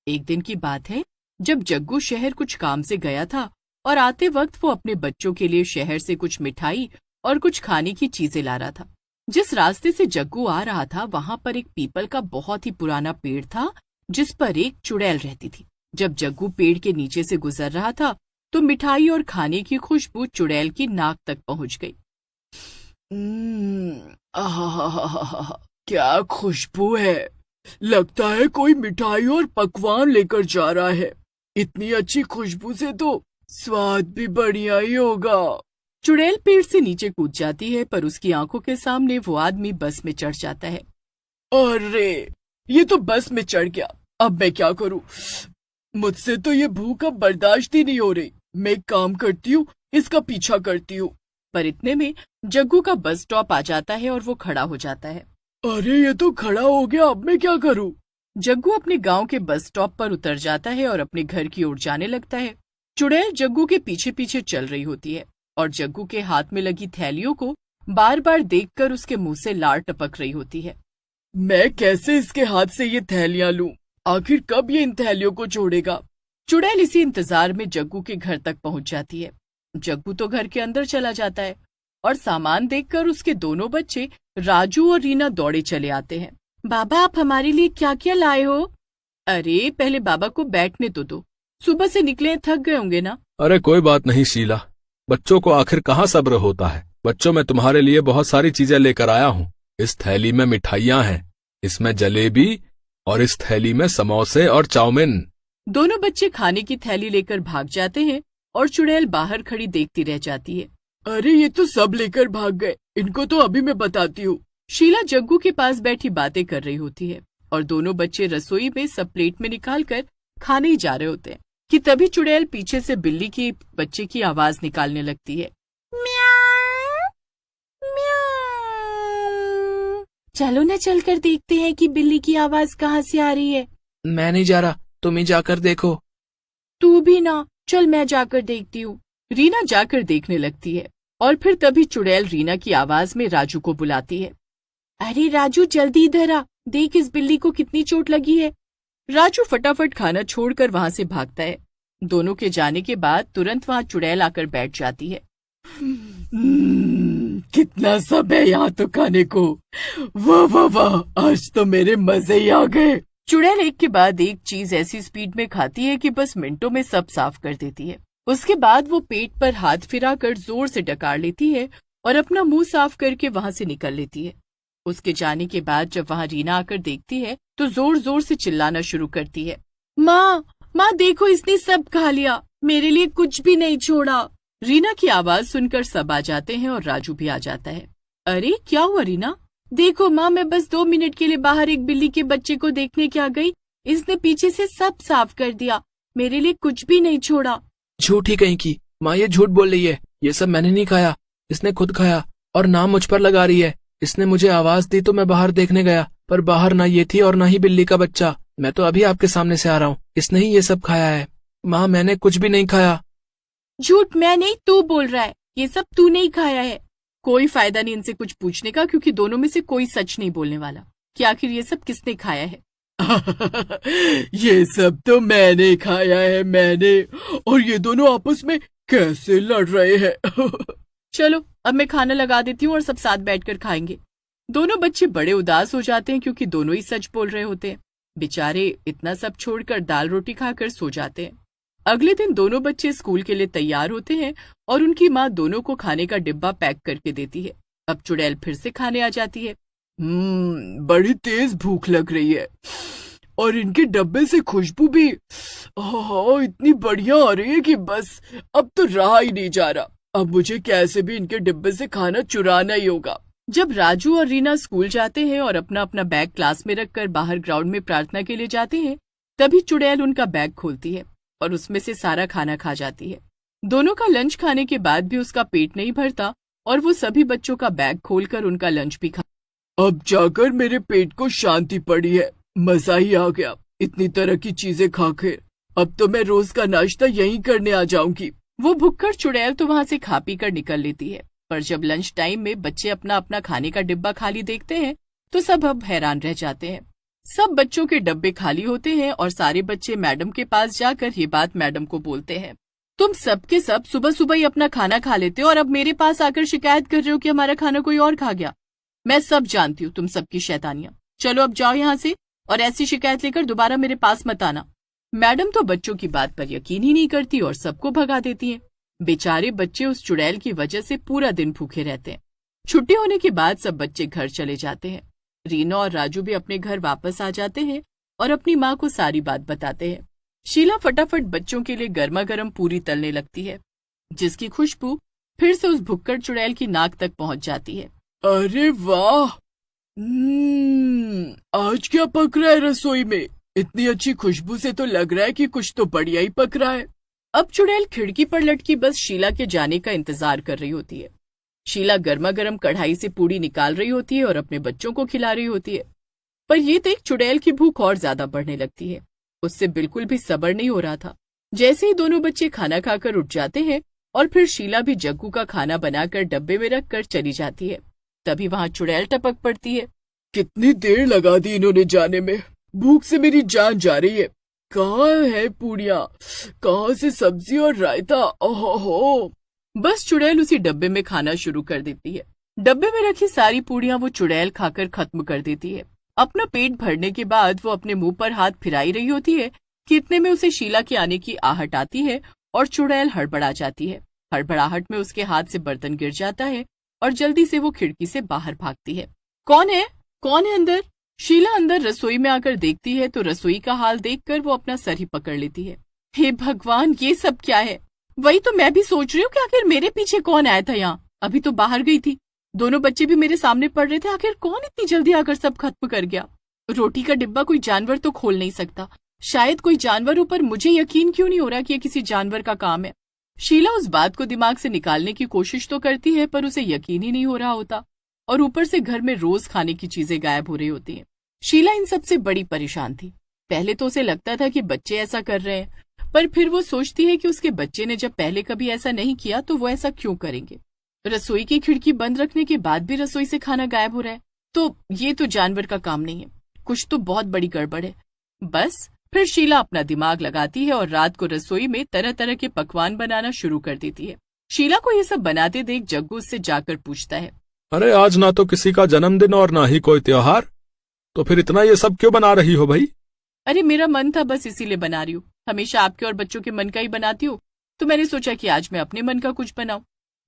एक दिन की बात है जब जग्गू शहर कुछ काम से गया था और आते वक्त वो अपने बच्चों के लिए शहर से कुछ मिठाई और कुछ खाने की चीजें ला रहा था। जिस रास्ते से जग्गू आ रहा था वहां पर एक पीपल का बहुत ही पुराना पेड़ था जिस पर एक चुड़ैल रहती थी। जब जग्गू पेड़ के नीचे से गुजर रहा था तो मिठाई और खाने की खुशबू चुड़ैल की नाक तक पहुंच गई। आहा, क्या खुशबू है। लगता है कोई मिठाई और पकवान लेकर जा रहा है। इतनी अच्छी खुशबू से तो स्वाद भी बढ़िया ही होगा। चुड़ैल पेड़ से नीचे कूद जाती है पर उसकी आंखों के सामने वो आदमी बस में चढ़ जाता है। अरे, ये तो बस में चढ़ गया। अब मैं क्या करूं? मुझसे तो ये भूख अब बर्दाश्त ही नहीं हो रही। मैं एक काम करती हूँ, इसका पीछा करती हूँ। पर इतने में जग्गू का बस स्टॉप आ जाता है और वो खड़ा हो जाता है। अरे, ये तो खड़ा हो गया। अब मैं क्या करूं? जग्गू अपने गांव के बस स्टॉप पर उतर जाता है और अपने घर की ओर जाने लगता है। चुड़ैल जग्गू के पीछे पीछे चल रही होती है और जग्गू के हाथ में लगी थैलियों को बार बार देखकर उसके मुंह से लार टपक रही होती है। मैं कैसे इसके हाथ से ये थैलियां लूं? आखिर कब ये इन थैलियों को छोड़ेगा? चुड़ैल इसी इंतजार में जग्गू के घर तक पहुंच जाती है। जग्गू तो घर के अंदर चला जाता है और सामान देखकर उसके दोनों बच्चे राजू और रीना दौड़े चले आते हैं। बाबा, आप हमारे लिए क्या क्या लाए हो? अरे, पहले बाबा को बैठने तो दो। सुबह से निकले, थक गए होंगे ना। अरे कोई बात नहीं शीला, बच्चों को आखिर कहाँ सब्र होता है। बच्चों, मैं तुम्हारे लिए बहुत सारी चीजें लेकर आया हूँ। इस थैली में मिठाइयाँ हैं, इसमें जलेबी और इस थैली में समोसे और चाउमीन। दोनों बच्चे खाने की थैली लेकर भाग जाते हैं और चुड़ैल बाहर खड़ी देखती रह जाती है। अरे, ये तो सब लेकर भाग गए। इनको तो अभी मैं बताती हूँ। शीला जग्गू के पास बैठी बातें कर रही होती है और दोनों बच्चे रसोई में सब प्लेट में निकालकर खाने ही जा रहे होते हैं कि तभी चुड़ैल पीछे से बिल्ली की बच्चे की आवाज निकालने लगती है। म्याऊ, म्याऊ। चलो न चलकर देखते हैं कि बिल्ली की आवाज कहाँ से आ रही है। मैं नहीं जा रहा, तुम ही जाकर देखो। तू भी ना, चल मैं जाकर देखती हूँ। रीना जाकर देखने लगती है और फिर तभी चुड़ैल रीना की आवाज में राजू को बुलाती है। अरे राजू, जल्दी इधर आ, देख इस बिल्ली को कितनी चोट लगी है। राजू फटाफट खाना छोड़कर वहां से भागता है। दोनों के जाने के बाद तुरंत वहां चुड़ैल आकर बैठ जाती है। कितना सब है यहाँ तो खाने को। वाह वाह वाह, आज तो मेरे मजे ही आ गए। चुड़ैल एक के बाद एक चीज ऐसी स्पीड में खाती है कि बस मिनटों में सब साफ कर देती है। उसके बाद वो पेट पर हाथ फिराकर जोर से डकार लेती है और अपना मुंह साफ करके वहां से निकल लेती है। उसके जाने के बाद जब वहां रीना आकर देखती है तो जोर जोर से चिल्लाना शुरू करती है। माँ, माँ देखो, इसने सब खा लिया, मेरे लिए कुछ भी नहीं छोड़ा। रीना की आवाज सुनकर सब आ जाते हैं और राजू भी आ जाता है। अरे क्या हुआ रीना? देखो माँ, मैं बस 2 मिनट के लिए बाहर एक बिल्ली के बच्चे को देखने क्या गई। इसने पीछे से सब साफ कर दिया, मेरे लिए कुछ भी नहीं छोड़ा। झूठी कहीं की माँ, ये झूठ बोल रही है। ये सब मैंने नहीं खाया, इसने खुद खाया और नाम मुझ पर लगा रही है। इसने मुझे आवाज दी तो मैं बाहर देखने गया, पर बाहर ना ये थी और ना ही बिल्ली का बच्चा। मैं तो अभी आपके सामने से आ रहा हूँ। इसने ही ये सब खाया है। माँ, मैंने कुछ भी नहीं खाया। झूठ मैं नहीं, तू बोल रहा है। ये सब तू नहीं खाया है। कोई फायदा नहीं इनसे कुछ पूछने का, क्योंकि दोनों में से कोई सच नहीं बोलने वाला कि आखिर ये सब किसने खाया है। ये सब तो मैंने खाया है, मैंने। और ये दोनों आपस में कैसे लड़ रहे हैं। चलो अब मैं खाना लगा देती हूँ और सब साथ बैठकर खाएंगे। दोनों बच्चे बड़े उदास हो जाते हैं क्योंकि दोनों ही सच बोल रहे होते हैं। बेचारे इतना सब छोड़कर दाल रोटी खाकर सो जाते हैं। अगले दिन दोनों बच्चे स्कूल के लिए तैयार होते हैं और उनकी माँ दोनों को खाने का डिब्बा पैक करके देती है। अब चुड़ैल फिर से खाने आ जाती है। बड़ी तेज भूख लग रही है और इनके डब्बे से खुशबू भी इतनी बढ़िया आ रही है कि बस अब तो रहा ही नहीं जा रहा। अब मुझे कैसे भी इनके डिब्बे से खाना चुराना ही होगा। जब राजू और रीना स्कूल जाते हैं और अपना अपना बैग क्लास में रखकर बाहर ग्राउंड में प्रार्थना के लिए जाते हैं, तभी चुड़ैल उनका बैग खोलती है और उसमें से सारा खाना खा जाती है। दोनों का लंच खाने के बाद भी उसका पेट नहीं भरता और वो सभी बच्चों का बैग खोलकर उनका लंच भी खा। अब जाकर मेरे पेट को शांति पड़ी है। मजा ही आ गया इतनी तरह की चीजें खाकर। अब तो मैं रोज का नाश्ता यहीं करने आ जाऊंगी। वो भुक्कड़ चुड़ैल तो वहाँ से खा पी कर निकल लेती है, पर जब लंच टाइम में बच्चे अपना अपना खाने का डिब्बा खाली देखते हैं तो सब अब हैरान रह जाते हैं। सब बच्चों के डब्बे खाली होते हैं और सारे बच्चे मैडम के पास जाकर ये बात मैडम को बोलते हैं। तुम सबके सब सुबह सुबह ही अपना खाना खा लेते हो और अब मेरे पास आकर शिकायत कर रहे हो कि हमारा खाना कोई और खा गया। मैं सब जानती हूँ तुम सबकी शैतानियां। चलो अब जाओ यहाँ से और ऐसी शिकायत लेकर दोबारा मेरे पास मत आना। मैडम तो बच्चों की बात पर यकीन ही नहीं करती और सबको भगा देती है। बेचारे बच्चे उस चुड़ैल की वजह से पूरा दिन भूखे रहते हैं। छुट्टी होने के बाद सब बच्चे घर चले जाते हैं। रीना और राजू भी अपने घर वापस आ जाते हैं और अपनी माँ को सारी बात बताते हैं। शीला फटाफट बच्चों के लिए गर्मा गर्म पूरी तलने लगती है, जिसकी खुशबू फिर से उस भुक्कड़ चुड़ैल की नाक तक पहुंच जाती है। अरे वाह, आज क्या पक रहा है रसोई में? इतनी अच्छी खुशबू से तो लग रहा है कि कुछ तो बढ़िया ही पक रहा है। अब चुड़ैल खिड़की पर लटकी बस शीला के जाने का इंतजार कर रही होती है। शीला गर्मा गर्म कढ़ाई से पूड़ी निकाल रही होती है और अपने बच्चों को खिला रही होती है। पर ये देख चुड़ैल की भूख और ज्यादा बढ़ने लगती है। उससे बिल्कुल भी सब्र नहीं हो रहा था। जैसे ही दोनों बच्चे खाना खाकर उठ जाते हैं और फिर शीला भी जग्गू का खाना बनाकर डब्बे में रखकर चली जाती है, तभी वहां चुड़ैल टपक पड़ती है। कितनी देर लगा दी इन्होंने जाने में, भूख से मेरी जान जा रही है। कहाँ है पूड़ियाँ, कहाँ से सब्जी और रायता? ओहो। बस चुड़ैल उसी डब्बे में खाना शुरू कर देती है। डब्बे में रखी सारी पूड़ियाँ वो चुड़ैल खाकर खत्म कर देती है। अपना पेट भरने के बाद वो अपने मुंह पर हाथ फिराई रही होती है कि इतने में उसे शीला के आने की आहट आती है और चुड़ैल हड़बड़ा जाती है। हड़बड़ाहट में उसके हाथ से बर्तन गिर जाता है और जल्दी से वो खिड़की से बाहर भागती है। कौन है? कौन है अंदर? शीला अंदर रसोई में आकर देखती है तो रसोई का हाल देखकर वो अपना सर ही पकड़ लेती है। हे भगवान, ये सब क्या है? वही तो मैं भी सोच रही हूँ कि आखिर मेरे पीछे कौन आया था यहाँ। अभी तो बाहर गई थी, दोनों बच्चे भी मेरे सामने पड़ रहे थे। आखिर कौन इतनी जल्दी आकर सब खत्म कर गया? रोटी का डिब्बा कोई जानवर तो खोल नहीं सकता। शायद कोई जानवर हो, पर मुझे यकीन क्यों नहीं हो रहा कि ये किसी जानवर का काम है। शीला उस बात को दिमाग से निकालने की कोशिश तो करती है, पर उसे यकीन ही नहीं हो रहा होता और ऊपर से घर में रोज खाने की चीजें गायब हो रही होती हैं। शीला इन सबसे बड़ी परेशान थी। पहले तो उसे लगता था कि बच्चे ऐसा कर रहे हैं, पर फिर वो सोचती है कि उसके बच्चे ने जब पहले कभी ऐसा नहीं किया तो वो ऐसा क्यों करेंगे। रसोई की खिड़की बंद रखने के बाद भी रसोई से खाना गायब हो रहा है, तो ये तो जानवर का काम नहीं है। कुछ तो बहुत बड़ी गड़बड़ है। बस फिर शीला अपना दिमाग लगाती है और रात को रसोई में तरह तरह के पकवान बनाना शुरू कर देती है। शीला को ये सब बनाते देख जग्गू उससे जाकर पूछता है, अरे आज ना तो किसी का जन्मदिन और ना ही कोई त्योहार, तो फिर इतना ये सब क्यों बना रही हो भाई? अरे मेरा मन था, बस इसीलिए बना रही हूँ। हमेशा आपके और बच्चों के मन का ही बनाती हूँ, तो मैंने सोचा कि आज मैं अपने मन का कुछ बनाऊं।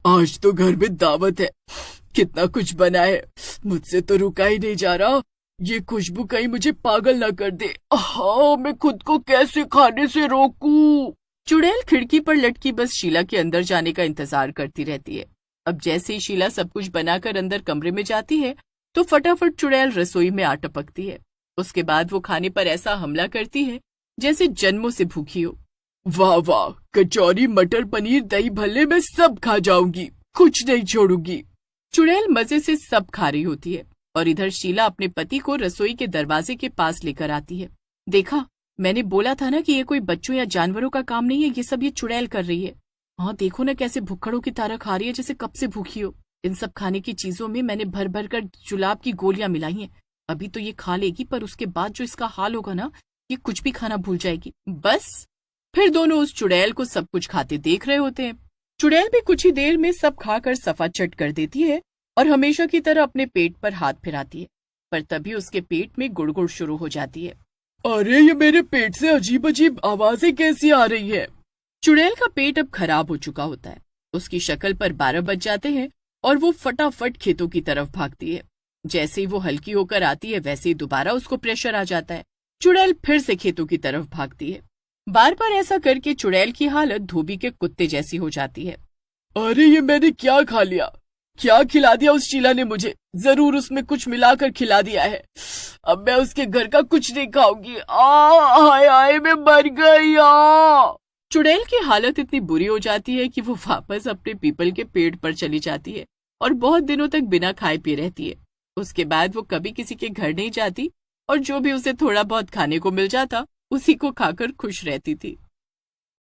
आज तो घर में दावत है, कितना कुछ बना है, मुझसे तो रुका ही नहीं जा रहा। ये खुशबू कहीं मुझे पागल ना कर दे। मैं खुद को कैसे खाने से रोकूं? चुड़ैल खिड़की पर लटकी बस शीला के अंदर जाने का इंतजार करती रहती है। अब जैसे ही शीला सब कुछ बनाकर अंदर कमरे में जाती है तो फटाफट चुड़ैल रसोई में आ टपकती है। उसके बाद वो खाने पर ऐसा हमला करती है जैसे जन्मों से भूखी हो। वाह वाह, कचौरी, मटर पनीर, दही भल्ले मैं सब खा जाऊंगी, कुछ नहीं छोड़ूंगी। चुड़ैल मजे से सब खा रही होती है और इधर शीला अपने पति को रसोई के दरवाजे के पास लेकर आती है। देखा, मैंने बोला था ना कि ये कोई बच्चों या जानवरों का काम नहीं है, ये सब ये चुड़ैल कर रही है। हाँ देखो ना कैसे भुक्खड़ों की तरह खा रही है, जैसे कब से भूखी हो। इन सब खाने की चीजों में मैंने भर भर कर जुलाब की गोलियां मिलाई हैं। अभी तो ये खा लेगी, पर उसके बाद जो इसका हाल होगा ना, ये कुछ भी खाना भूल जाएगी। बस फिर दोनों उस चुड़ैल को सब कुछ खाते देख रहे होते हैं। चुड़ैल भी कुछ ही देर में सब खाकर सफा चट कर देती है और हमेशा की तरह अपने पेट पर हाथ फिराती है, पर तभी उसके पेट में गुड़गुड़ शुरू हो जाती है। अरे ये मेरे पेट से अजीब अजीब आवाजें कैसी आ रही है? चुड़ैल का पेट अब खराब हो चुका होता है। उसकी शक्ल पर 12 बज जाते हैं और वो फटाफट खेतों की तरफ भागती है। जैसे ही वो हल्की होकर आती है वैसे ही दोबारा उसको प्रेशर आ जाता है। चुड़ैल फिर से खेतों की तरफ भागती है। बार बार ऐसा करके चुड़ैल की हालत धोबी के कुत्ते जैसी हो जाती है। अरे ये मैंने क्या खा लिया? क्या खिला दिया उस शीला ने मुझे? जरूर उसमें कुछ मिलाकर खिला दिया है। अब मैं उसके घर का कुछ नहीं खाऊंगी। हाय हाय, मैं मर गई। चुड़ैल की हालत इतनी बुरी हो जाती है कि वो वापस अपने पीपल के पेड़ पर चली जाती है और बहुत दिनों तक बिना खाए पिए रहती है। उसके बाद वो कभी किसी के घर नहीं जाती और जो भी उसे थोड़ा बहुत खाने को मिल जाता उसी को खाकर खुश रहती थी।